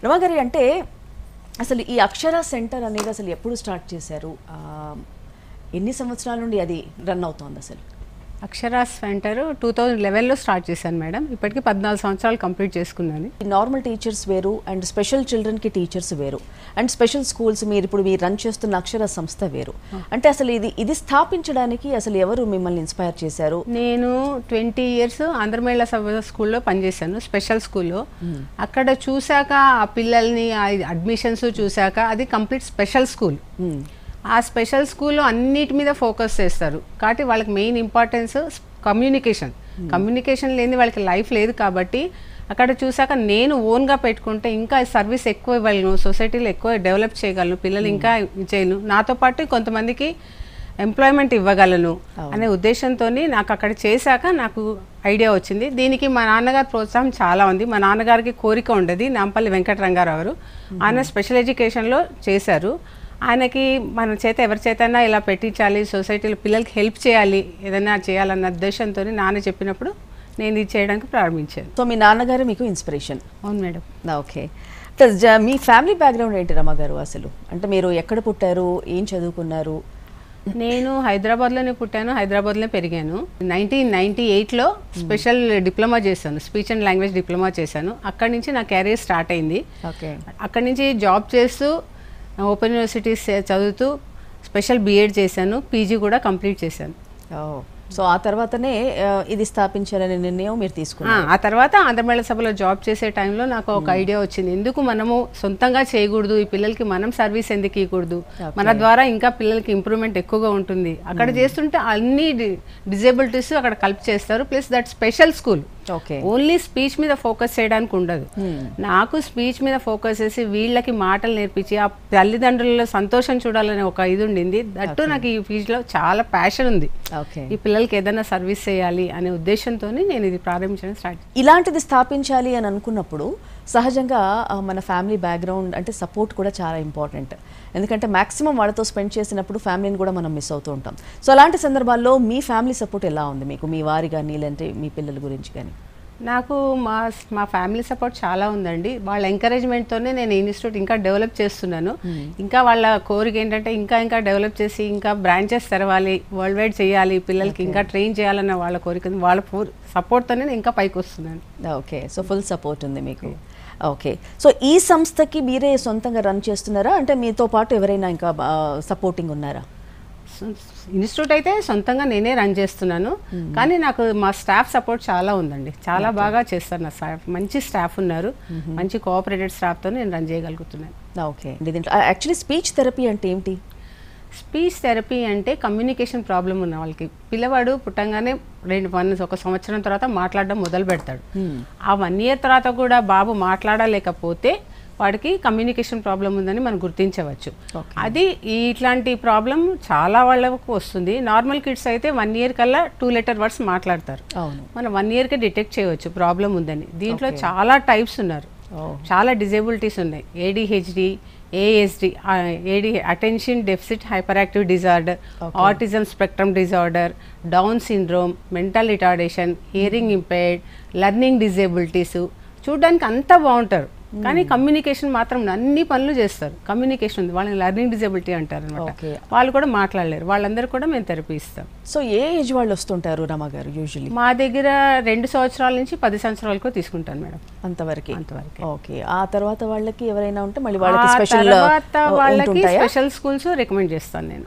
రమగారి అంటే అసలు ఈ అక్షర సెంటర్ అనేది అసలు ఎప్పుడు స్టార్ట్ చేశారు? ఎన్ని సంవత్సరాల నుండి అది రన్ అవుతోంది అసలు? అక్షరా సెంటర్ 2011లో స్టార్ట్ చేశాను మేడం. ఇప్పటికి 14 సంవత్సరాలు కంప్లీట్ చేసుకున్నాను. నార్మల్ టీచర్స్ వేరు అండ్ స్పెషల్ చిల్డ్రన్కి టీచర్స్ వేరు అండ్ స్పెషల్ స్కూల్స్ మీరు రన్ చేస్తున్న అక్షర సంస్థ వేరు. అంటే అసలు ఇది స్థాపించడానికి అసలు ఎవరు మిమ్మల్ని ఇన్స్పైర్ చేశారు? నేను 20 ఇయర్స్ ఆంధ్రమేళ సభ స్కూల్లో పనిచేశాను, స్పెషల్ స్కూల్లో. అక్కడ చూశాక ఆ పిల్లల్ని అడ్మిషన్స్ చూశాక అది కంప్లీట్ స్పెషల్ స్కూల్. ఆ స్పెషల్ స్కూల్లో అన్నిటి మీద ఫోకస్ చేస్తారు కాబట్టి వాళ్ళకి మెయిన్ ఇంపార్టెన్స్ కమ్యూనికేషన్ లేని వాళ్ళకి లైఫ్ లేదు. కాబట్టి అక్కడ చూసాక నేను ఓన్గా పెట్టుకుంటే ఇంకా సర్వీస్ ఎక్కువ ఇవ్వగలను, సొసైటీలో ఎక్కువ డెవలప్ చేయగలను, పిల్లలు ఇంకా చేయను, నాతో పాటు కొంతమందికి ఎంప్లాయ్మెంట్ ఇవ్వగలను అనే ఉద్దేశంతో నాకు అక్కడ చేశాక నాకు ఐడియా వచ్చింది. దీనికి మా నాన్నగారి ప్రోత్సాహం చాలా ఉంది. మా నాన్నగారికి కోరిక ఉండేది, నాంపల్లి వెంకటరంగారావు గారు. ఆయన స్పెషల్ ఎడ్యుకేషన్లో చేశారు. ఆయనకి మన చేత ఎవరి చేతైనా ఇలా పెట్టించాలి, సొసైటీలో పిల్లలకి హెల్ప్ చేయాలి, ఏదైనా చేయాలన్న ఉద్దేశంతో నాన్న చెప్పినప్పుడు నేను ఇది చేయడానికి ప్రారంభించాను. సో మీ నాన్నగారు మీకు ఇన్స్పిరేషన్? అవును మేడం. ఓకే. మీ ఫ్యామిలీ బ్యాక్గ్రౌండ్ ఏంటి రమగారు అసలు? అంటే మీరు ఎక్కడ పుట్టారు, ఏం చదువుకున్నారు? నేను హైదరాబాద్లోనే పుట్టాను, హైదరాబాద్లో పెరిగాను. 1998లో స్పెషల్ డిప్లొమా చేశాను, స్పీచ్ అండ్ లాంగ్వేజ్ డిప్లొమా చేశాను. అక్కడి నుంచి నా కెరీర్ స్టార్ట్ అయింది. ఓకే. అక్కడి నుంచి జాబ్ చేస్తూ ఓపెన్ యూనివర్సిటీస్ చదువుతూ స్పెషల్ బీఎడ్ చేశాను, పీజీ కూడా కంప్లీట్ చేశాను. సో ఆ తర్వాతనే ఇది స్థాపించాలనే నిర్ణయం మీరు తీసుకున్నారు? ఆ తర్వాత ఆంధ్రమేళ సభలో జాబ్ చేసే టైంలో నాకు ఒక ఐడియా వచ్చింది, ఎందుకు మనము సొంతంగా చేయకూడదు, ఈ పిల్లలకి మనం సర్వీస్ ఎందుకు ఇవ్వకూడదు, మన ద్వారా ఇంకా పిల్లలకి ఇంప్రూవ్మెంట్ ఎక్కువగా ఉంటుంది. అక్కడ చేస్తుంటే అన్ని డిజేబిలిటీస్ అక్కడ కల్ప్ చేస్తారు. Plus that special school only speech మీద ఫోకస్ చేయడానికి ఉండదు. నాకు స్పీచ్ మీద ఫోకస్ చేసి వీళ్ళకి మాటలు నేర్పించి ఆ తల్లిదండ్రులలో సంతోషం చూడాలనే ఒక ఇది ఉండింది. దట్టు నాకు ఈ ఫీల్డ్లో చాలా ప్యాషన్ ఉంది, ఈ పిల్లలకి ఏదైనా సర్వీస్ చేయాలి అనే ఉద్దేశంతో నేను ఇది ప్రారంభించడం స్టార్ట్. ఇలాంటిది స్థాపించాలి అని అనుకున్నప్పుడు సహజంగా మన ఫ్యామిలీ బ్యాక్గ్రౌండ్ అంటే సపోర్ట్ కూడా చాలా ఇంపార్టెంట్. ఎందుకంటే మ్యాక్సిమం వాళ్ళతో స్పెండ్ చేసినప్పుడు ఫ్యామిలీని కూడా మనం మిస్ అవుతూ ఉంటాం. సో అలాంటి సందర్భాల్లో మీ ఫ్యామిలీ సపోర్ట్ ఎలా ఉంది మీకు, మీ వారి కానీ లేదంటే మీ పిల్లల గురించి కానీ? నాకు మా ఫ్యామిలీ సపోర్ట్ చాలా ఉందండి. వాళ్ళ ఎంకరేజ్మెంట్తోనే నేను ఇన్స్టిట్యూట్ ఇంకా డెవలప్ చేస్తున్నాను. ఇంకా వాళ్ళ కోరిక ఏంటంటే ఇంకా డెవలప్ చేసి ఇంకా బ్రాంచెస్ తెరవాలి, వరల్డ్ వైడ్ చేయాలి, పిల్లలకి ఇంకా ట్రైన్ చేయాలన్న వాళ్ళ కోరిక. వాళ్ళ సపోర్ట్తోనే నేను ఇంకా పైకి వస్తున్నాను. ఓకే. సో ఫుల్ సపోర్ట్ ఉంది మీకు. ఓకే. సో ఈ సంస్థకి మీరే సొంతంగా రన్ చేస్తున్నారా, అంటే మీతో పాటు ఎవరైనా ఇంకా సపోర్టింగ్ ఉన్నారా? ఇన్స్టిట్యూట్ అయితే సొంతంగా నేనే రన్ చేస్తున్నాను, కానీ నాకు మా స్టాఫ్ సపోర్ట్ చాలా ఉందండి. చాలా బాగా చేస్తారు నా స్టాఫ్, మంచి స్టాఫ్ ఉన్నారు, మంచి కోఆపరేటెడ్ స్టాఫ్తో నేను రన్ చేయగలుగుతున్నాను. ఓకే. యాక్చువల్లీ స్పీచ్ థెరపీ అంటే ఏంటి? స్పీచ్ థెరపీ అంటే కమ్యూనికేషన్ ప్రాబ్లం ఉన్న వాళ్ళకి, పిల్లవాడు పుట్టంగానే 1 సంవత్సరం తర్వాత మాట్లాడడం మొదలు పెడతాడు. ఆ 1 ఇయర్ తర్వాత కూడా బాబు మాట్లాడలేకపోతే వాడికి కమ్యూనికేషన్ ప్రాబ్లం ఉందని మనం గుర్తించవచ్చు. అది ఇట్లాంటి ప్రాబ్లం చాలా వాళ్ళకు వస్తుంది. నార్మల్ కిడ్స్ అయితే 1 ఇయర్ కల్లా 2 లెటర్ వర్డ్స్ మాట్లాడతారు. మనం 1 ఇయర్కే డిటెక్ట్ చేయవచ్చు ప్రాబ్లం ఉందని. దీంట్లో చాలా టైప్స్ ఉన్నారు, చాలా డిజేబిలిటీస్ ఉన్నాయి. ADHD, ASD, attention deficit hyper active disorder, autism spectrum disorder, down syndrome, mental retardation, hearing impaired, learning disabilities. చూడడానికి అంతా బాగుంటారు కానీ కమ్యూనికేషన్ మాత్రం అన్ని పనులు చేస్తారు. కమ్యూనికేషన్ ఉంది, వాళ్ళని లెర్నింగ్ డిజేబిలిటీ అంటారు అనమాట. వాళ్ళు కూడా మాట్లాడలేరు, వాళ్ళందరూ కూడా మేము థెరపీ ఇస్తాం. సో ఏ ఏజ్ వాళ్ళు వస్తుంటారు రమగారు యూజువల్లీ? మా దగ్గర 2 సంవత్సరాల నుంచి 10 సంవత్సరాల వరకు తీసుకుంటాను మేడం. అంతవరకు? అంతవరకు. ఓకే. ఆ తర్వాత వాళ్ళకి ఎవరైనా ఉంటే మళ్ళీ వాళ్ళకి స్పెషల్ స్కూల్స్ రికమెండ్ చేస్తాను నేను.